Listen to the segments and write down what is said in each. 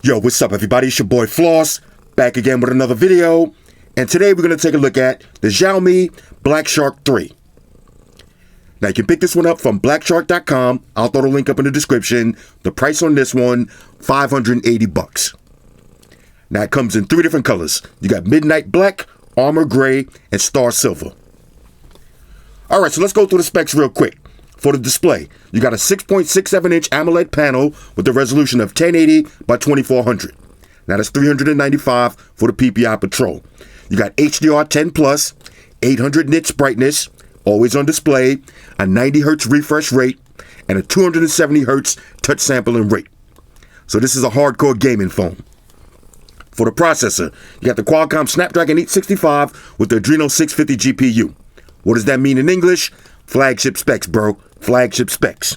Yo, what's up everybody? It's your boy Floss, back again with another video. And today we're going to take a look at the Xiaomi Black Shark 3. Now you can pick this one up from blackshark.com. I'll throw the link up in the description. The price on this one, $580. Now it comes in three different colors. You got Midnight Black, Armor Gray, and Star Silver. Alright, so let's go through the specs real quick. For the display, you got a 6.67-inch AMOLED panel with a resolution of 1080 by 2400. Now that's $395 for the PPI Patrol. You got HDR10 Plus, 800 nits brightness, always on display, a 90 Hz refresh rate, and a 270 Hz touch sampling rate. So this is a hardcore gaming phone. For the processor, you got the Qualcomm Snapdragon 865 with the Adreno 650 GPU. What does that mean in English? Flagship specs, bro. Flagship specs.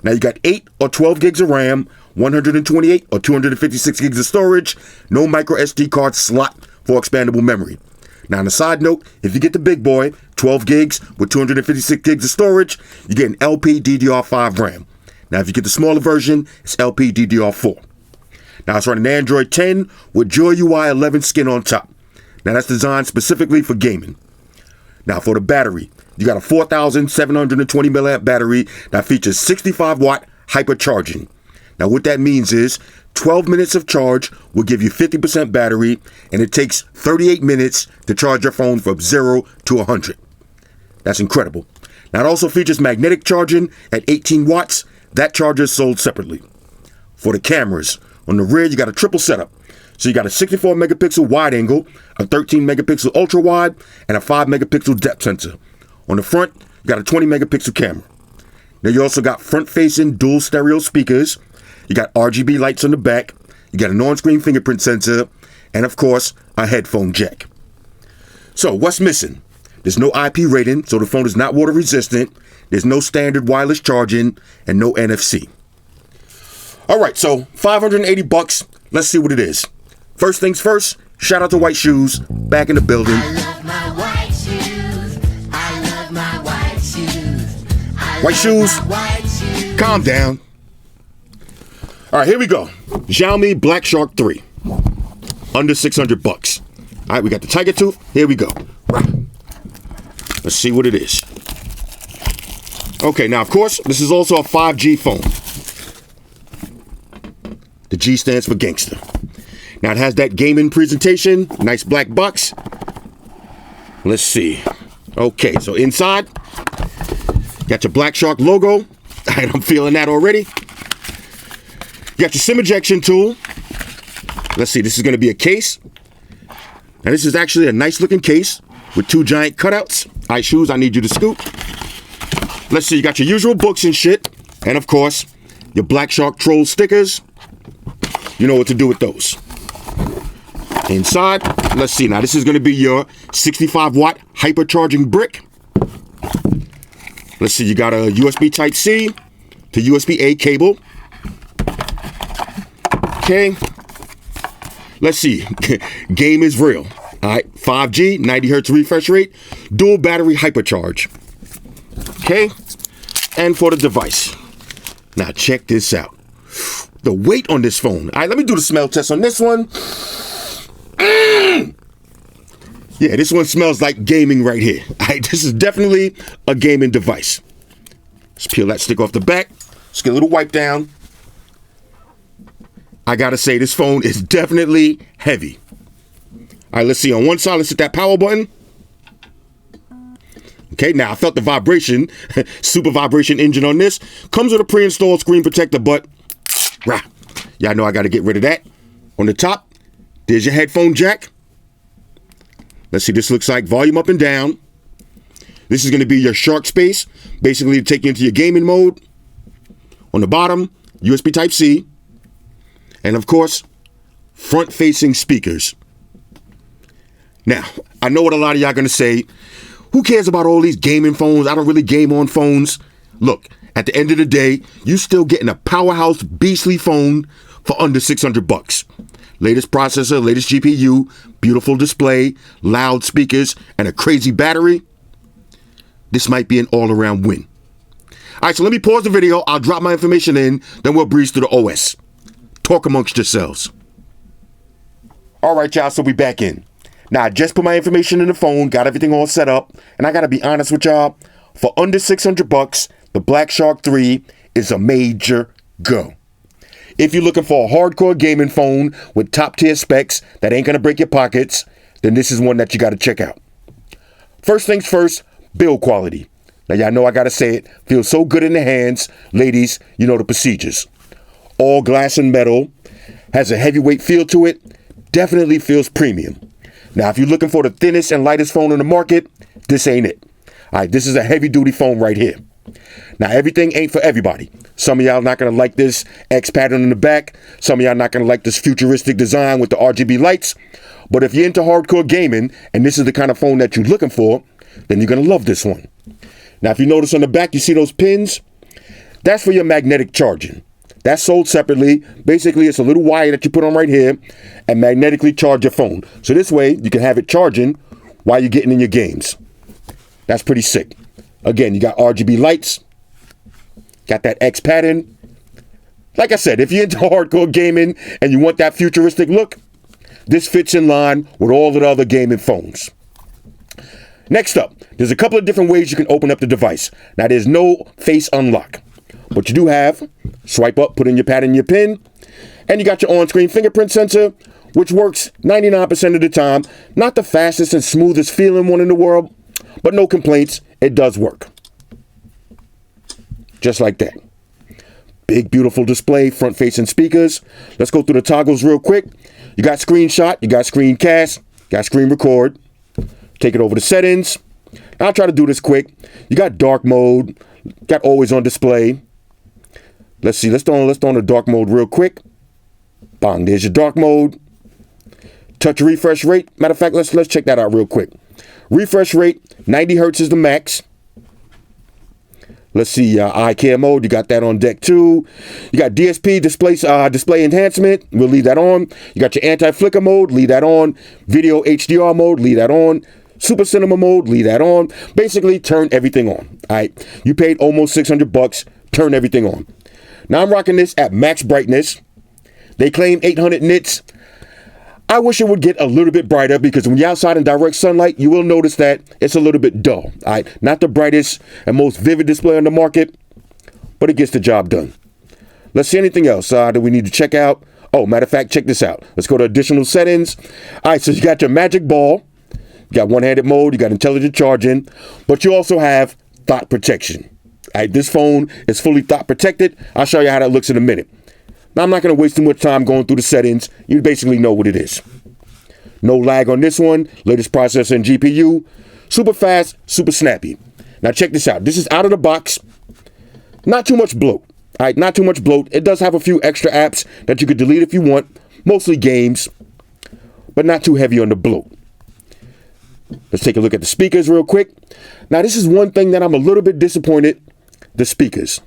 Now you got 8 or 12 gigs of RAM, 128 or 256 gigs of storage, no micro SD card slot for expandable memory. Now on a side note, if you get the big boy, 12 gigs with 256 gigs of storage, you get an LPDDR5 RAM. Now if you get the smaller version, it's LPDDR4. Now it's running Android 10 with Joy UI 11 skin on top. Now that's designed specifically for gaming. Now for the battery, you got a 4,720 milliamp battery that features 65 watt hypercharging. Now what that means is 12 minutes of charge will give you 50% battery, and it takes 38 minutes to charge your phone from 0 to 100. That's incredible. Now it also features magnetic charging at 18 watts. That charger is sold separately. For the cameras, on the rear you got a triple setup. So you got a 64 megapixel wide angle, a 13 megapixel ultra wide, and a 5 megapixel depth sensor. On the front, you got a 20 megapixel camera. Now you also got front facing dual stereo speakers. You got RGB lights on the back. You got an on-screen fingerprint sensor, and of course, a headphone jack. So what's missing? There's no IP rating, so the phone is not water resistant. There's no standard wireless charging, and no NFC. All right, so $580. Let's see what it is. First things first, shout out to White Shoes, back in the building. I love my white shoes. I love my white shoes. White shoes, calm down. All right, here we go. Xiaomi Black Shark 3, under $600. All right, we got the tiger tooth. Here we go. Let's see what it is. Okay, now of course, this is also a 5G phone. The G stands for gangster. Now it has that gaming presentation, nice black box. Let's see. Okay, so inside, got your Black Shark logo. I'm feeling that already. You got your SIM ejection tool. Let's see, this is going to be a case. Now this is actually a nice looking case with two giant cutouts. All right, Shoes, I need you to scoot. Let's see, you got your usual books and shit. And of course, your Black Shark Troll stickers. You know what to do with those. Inside, let's see. Now, this is going to be your 65 watt hypercharging brick. Let's see. You got a USB Type-C to USB-A cable. Okay. Let's see. Game is real. All right. 5G, 90 Hz refresh rate, dual battery hypercharge. Okay. And for the device. Now, check this out. The weight on this phone. All right. Let me do the smell test on this one. Yeah, this one smells like gaming right here. All right, this is definitely a gaming device. Let's peel that stick off the back. Let's get a little wipe down. I gotta say, this phone is definitely heavy. All right, let's see. On one side, let's hit that power button. Okay, now I felt the vibration. Super vibration engine on this. Comes with a pre-installed screen protector, but y'all know I gotta get rid of that. On the top, there's your headphone jack. Let's see, this looks like volume up and down. This is going to be your Shark space, basically to take you into your gaming mode. On the bottom, USB Type-C. And of course, front-facing speakers. Now, I know what a lot of y'all are going to say. Who cares about all these gaming phones? I don't really game on phones. Look, at the end of the day, you still getting a powerhouse beastly phone for under $600. Latest processor, latest GPU, beautiful display, loud speakers, and a crazy battery. This might be an all-around win. All right, so let me pause the video. I'll drop my information in, then we'll breeze through the OS. Talk amongst yourselves. All right, y'all, so we back in. Now, I just put my information in the phone, got everything all set up, and I gotta be honest with y'all, for under $600, the Black Shark 3 is a major go. If you're looking for a hardcore gaming phone with top tier specs that ain't gonna break your pockets, then this is one that you gotta check out. First things first, build quality. Now, y'all know I gotta say it, feels so good in the hands. Ladies, you know the procedures. All glass and metal, has a heavyweight feel to it, definitely feels premium. Now, if you're looking for the thinnest and lightest phone on the market, this ain't it. All right, this is a heavy-duty phone right here. Now, everything ain't for everybody. Some of y'all not going to like this X pattern in the back. Some of y'all not going to like this futuristic design with the RGB lights. But if you're into hardcore gaming and this is the kind of phone that you're looking for, then you're going to love this one. Now, if you notice on the back, you see those pins? That's for your magnetic charging. That's sold separately. Basically, it's a little wire that you put on right here and magnetically charge your phone. So this way, you can have it charging while you're getting in your games. That's pretty sick. Again, you got RGB lights. Got that X pattern. Like I said, if you're into hardcore gaming and you want that futuristic look, this fits in line with all of the other gaming phones. Next up, there's a couple of different ways you can open up the device. Now, there's no face unlock. But you do have swipe up, put in your pad and your pin, and you got your on-screen fingerprint sensor, which works 99% of the time. Not the fastest and smoothest feeling one in the world, but no complaints, it does work. Just like that. Big, beautiful display, front-facing speakers. Let's go through the toggles real quick. You got screenshot, you got screencast, got screen record. Take it over to settings. I'll try to do this quick. You got dark mode, got always on display. Let's see, let's throw on the dark mode real quick. Bang, there's your dark mode. Touch refresh rate. Matter of fact, let's check that out real quick. Refresh rate, 90 hertz is the max. Let's see, eye care mode, you got that on deck too. You got DSP, display enhancement, we'll leave that on. You got your anti-flicker mode, leave that on. Video HDR mode, leave that on. Super cinema mode, leave that on. Basically, turn everything on. All right, you paid almost $600, turn everything on. Now I'm rocking this at max brightness. They claim 800 nits. I wish it would get a little bit brighter because when you're outside in direct sunlight, you will notice that it's a little bit dull. All right, not the brightest and most vivid display on the market, but it gets the job done. Let's see anything else that we need to check out. Oh, matter of fact, check this out. Let's go to additional settings. All right, so you got your magic ball. You got one-handed mode. You got intelligent charging, but you also have thought protection. All right, this phone is fully thought protected. I'll show you how that looks in a minute. Now, I'm not going to waste too much time going through the settings. You basically know what it is. No lag on this one. Latest processor and GPU. Super fast, super snappy. Now, check this out. This is out of the box. Not too much bloat. All right, not too much bloat. It does have a few extra apps that you could delete if you want. Mostly games, but not too heavy on the bloat. Let's take a look at the speakers real quick. Now, this is one thing that I'm a little bit disappointed. The speakers.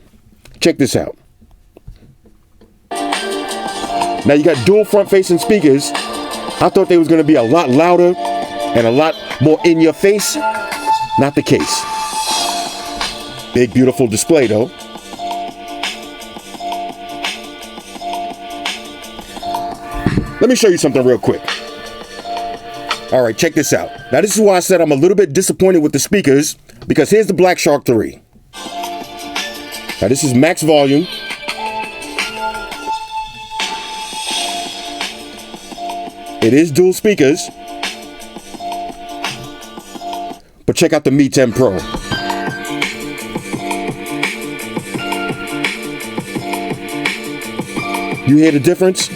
Check this out. Now you got dual front-facing speakers. I thought they was going to be a lot louder and a lot more in your face. Not the case. Big, beautiful display though. Let me show you something real quick. All right, check this out. Now this is why I said I'm a little bit disappointed with the speakers, because here's the Black Shark 3. Now this is max volume. It is dual speakers. But check out the Mi 10 Pro. You hear the difference?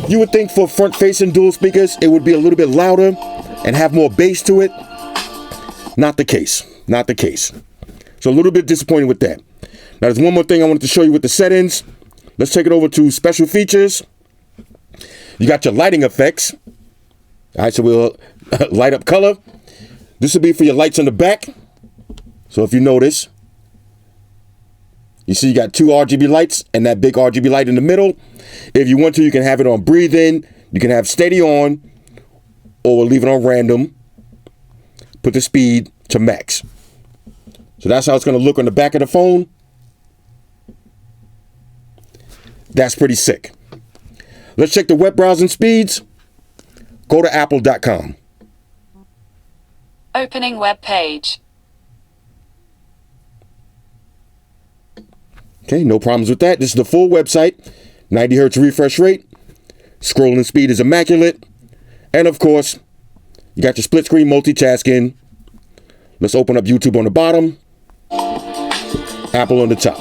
You would think for front-facing dual speakers, it would be a little bit louder and have more bass to it. Not the case. Not the case. So a little bit disappointed with that. Now, there's one more thing I wanted to show you with the settings. Let's take it over to special features. You got your lighting effects. All right, so we'll light up color. This will be for your lights on the back. So if you notice, you see you got two RGB lights and that big RGB light in the middle. If you want to, you can have it on breathe in. You can have steady on, or we'll leave it on random. put the speed to max. So that's how it's going to look on the back of the phone. That's pretty sick. Let's check the web browsing speeds. Go to apple.com. Opening web page. Okay, no problems with that. This is the full website. 90 hertz refresh rate. Scrolling speed is immaculate. And of course, you got your split screen multitasking. Let's open up YouTube on the bottom. Apple on the top.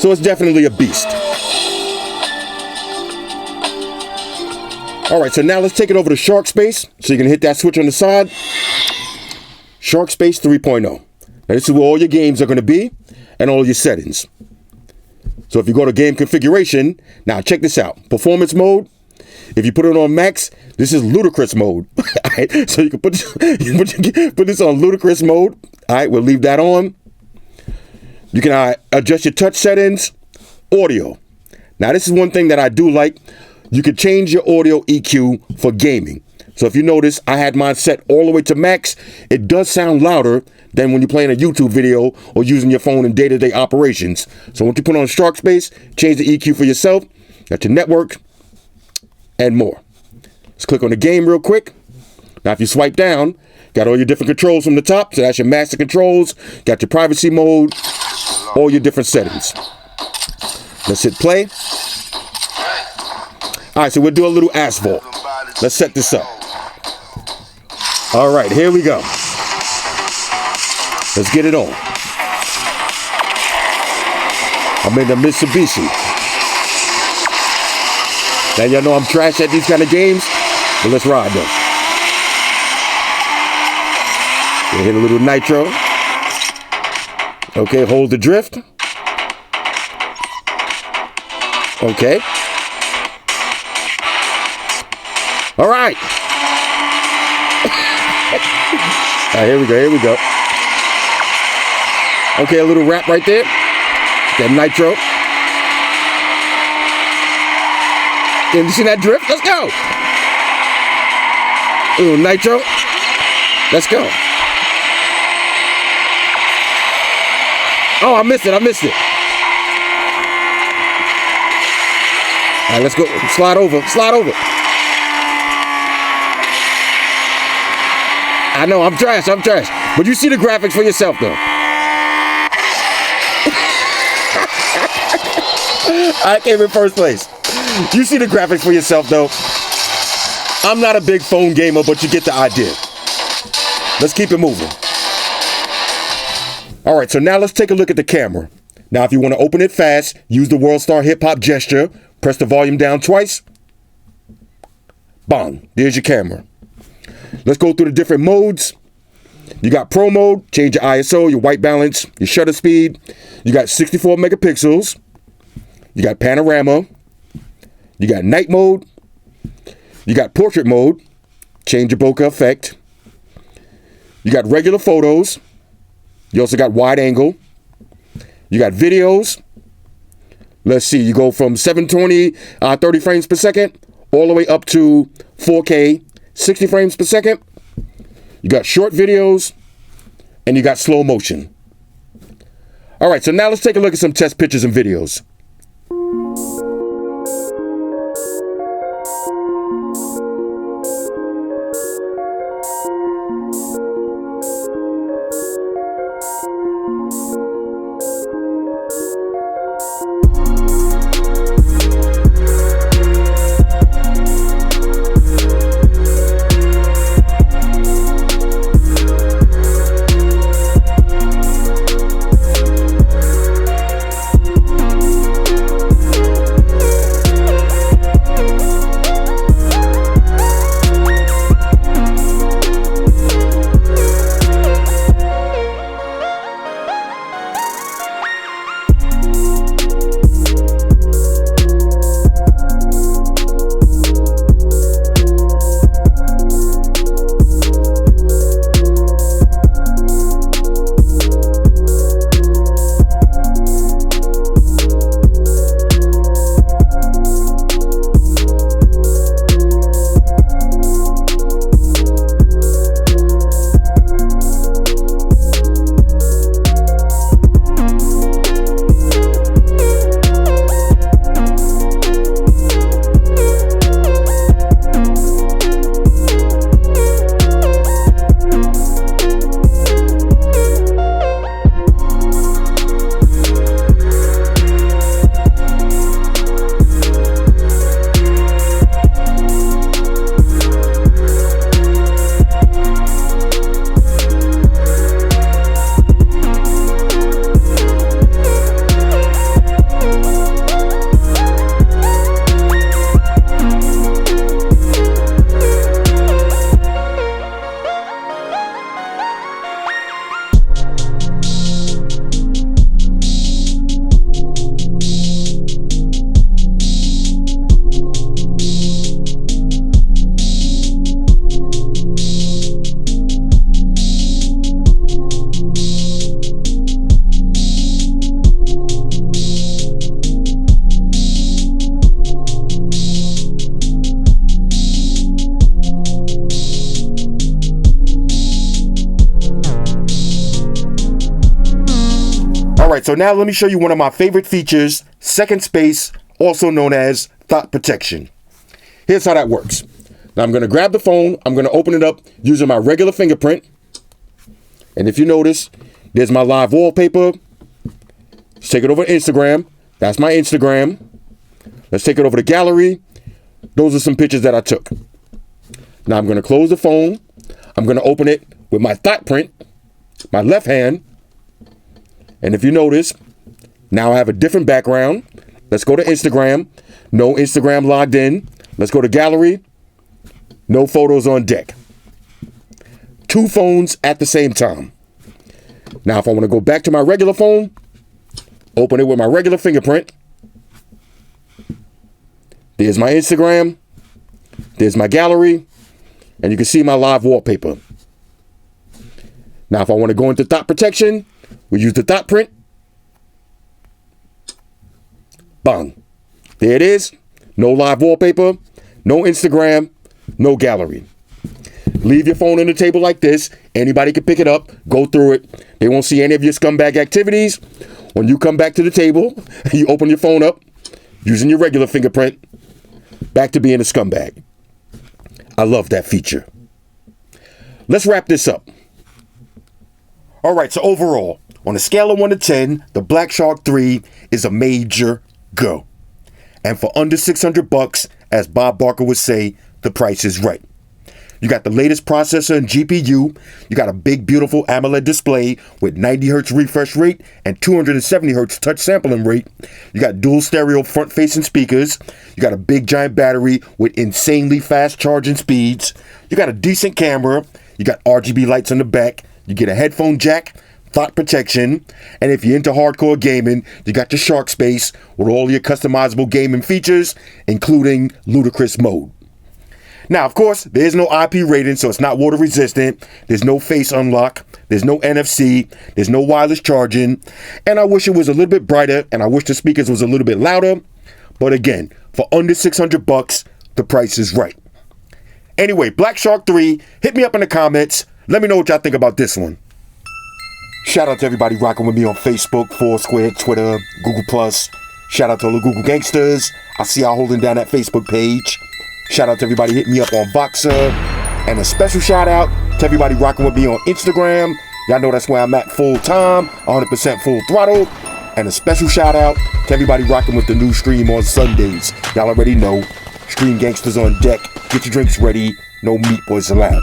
So it's definitely a beast. All right, so now let's take it over to Shark Space. So you can hit that switch on the side. Shark Space 3.0. Now this is where all your games are going to be and all your settings. So if you go to game configuration, now check this out. Performance mode. If you put it on max, this is ludicrous mode. All right, so you can put this on ludicrous mode. All right, we'll leave that on. You can adjust your touch settings. Audio. Now this is one thing that I do like. You can change your audio EQ for gaming. So if you notice, I had mine set all the way to max. It does sound louder than when you're playing a YouTube video or using your phone in day-to-day operations. So once you put on Shark Space, change the EQ for yourself. Got your network and more. Let's click on the game real quick. Now if you swipe down, got all your different controls from the top. So that's your master controls. Got your privacy mode, all your different settings. Let's hit play. All right, so we'll do a little asphalt. Let's set this up. All right, here we go. Let's get it on. I'm in the Mitsubishi. Now y'all know I'm trash at these kind of games, but let's ride though. We'll hit a little nitro. Okay, hold the drift. Okay. All right. All right, here we go. Okay, a little rap right there. That nitro. And you see that drift? Let's go. Ooh, nitro. Let's go. Oh, I missed it. All right, let's go. Slide over. I know, I'm trash. But you see the graphics for yourself, though. I came in first place. You see the graphics for yourself, though. I'm not a big phone gamer, but you get the idea. Let's keep it moving. All right, so now let's take a look at the camera. Now, if you want to open it fast, use the World Star Hip Hop gesture. Press the volume down twice. Bang, there's your camera. Let's go through the different modes. You got Pro mode, change your ISO, your white balance, your shutter speed. You got 64 megapixels. You got panorama. You got night mode. You got portrait mode, change your bokeh effect. You got regular photos. You also got wide angle. You got videos. Let's see, you go from 720, 30 frames per second, all the way up to 4K, 60 frames per second. You got short videos, and you got slow motion. All right, so now let's take a look at some test pictures and videos. All right, so now let me show you one of my favorite features, second space, also known as thought protection. Here's how that works. Now I'm going to grab the phone. I'm going to open it up using my regular fingerprint. And if you notice, there's my live wallpaper. Let's take it over to Instagram. That's my Instagram. Let's take it over to gallery. Those are some pictures that I took. Now I'm going to close the phone. I'm going to open it with my thought print, my left hand. And if you notice, now I have a different background. Let's go to Instagram. No Instagram logged in. Let's go to gallery. No photos on deck. Two phones at the same time. Now if I want to go back to my regular phone, open it with my regular fingerprint. There's my Instagram. There's my gallery. And you can see my live wallpaper. Now if I want to go into thought protection, we use the thought print. Bang. There it is. No live wallpaper. No Instagram. No gallery. Leave your phone on the table like this. Anybody can pick it up, go through it. They won't see any of your scumbag activities. When you come back to the table, you open your phone up using your regular fingerprint, back to being a scumbag. I love that feature. Let's wrap this up. All right, so overall, on a scale of 1 to 10, the Black Shark 3 is a major go. And for under $600, as Bob Barker would say, the price is right. You got the latest processor and GPU. You got a big, beautiful AMOLED display with 90 Hz refresh rate and 270 Hz touch sampling rate. You got dual stereo front-facing speakers. You got a big, giant battery with insanely fast charging speeds. You got a decent camera. You got RGB lights on the back. You get a headphone jack, thought protection, and if you're into hardcore gaming, you got your Shark Space with all your customizable gaming features, including ludicrous mode. Now, of course, there's no IP rating, so it's not water resistant. There's no face unlock. There's no NFC. There's no wireless charging. And I wish it was a little bit brighter, and I wish the speakers was a little bit louder. But again, for under $600, the price is right. Anyway, Black Shark 3, hit me up in the comments. Let me know what y'all think about this one. Shout out to everybody rocking with me on Facebook, Foursquare, Twitter, Google+. Shout out to all the Google gangsters. I see y'all holding down that Facebook page. Shout out to everybody hitting me up on Voxer. And a special shout out to everybody rocking with me on Instagram. Y'all know that's where I'm at full time, 100% full throttle. And a special shout out to everybody rocking with the new stream on Sundays. Y'all already know, Stream Gangsters on deck. Get your drinks ready. No meat boys allowed.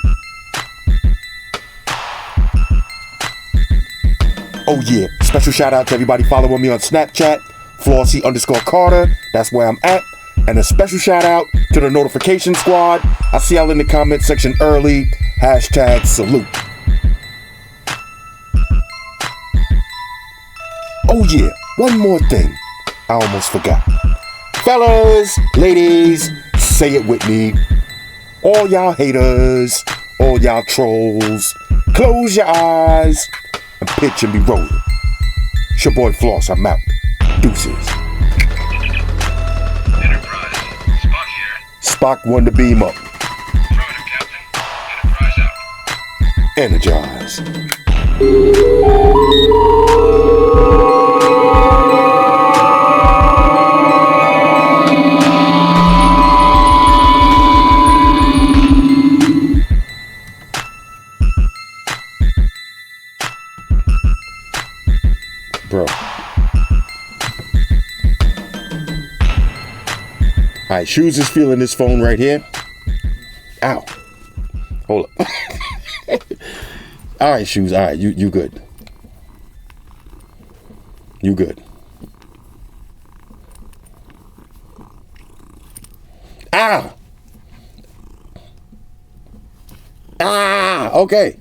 Oh yeah, special shout out to everybody following me on Snapchat, Flossy_Carter. That's where I'm at. And a special shout out to the notification squad. I see y'all in the comment section early. Hashtag salute. Oh yeah, one more thing. I almost forgot. Fellas, ladies, say it with me. All y'all haters, all y'all trolls, close your eyes and pitch and be rolling. It's your boy Floss, I'm out. Deuces. Spock won the beam up. Energize. Bro. Alright, Shoes is feeling this phone right here. Ow. Hold up. Alright, Shoes. Alright, you good. You good. Ah! Ah! Okay.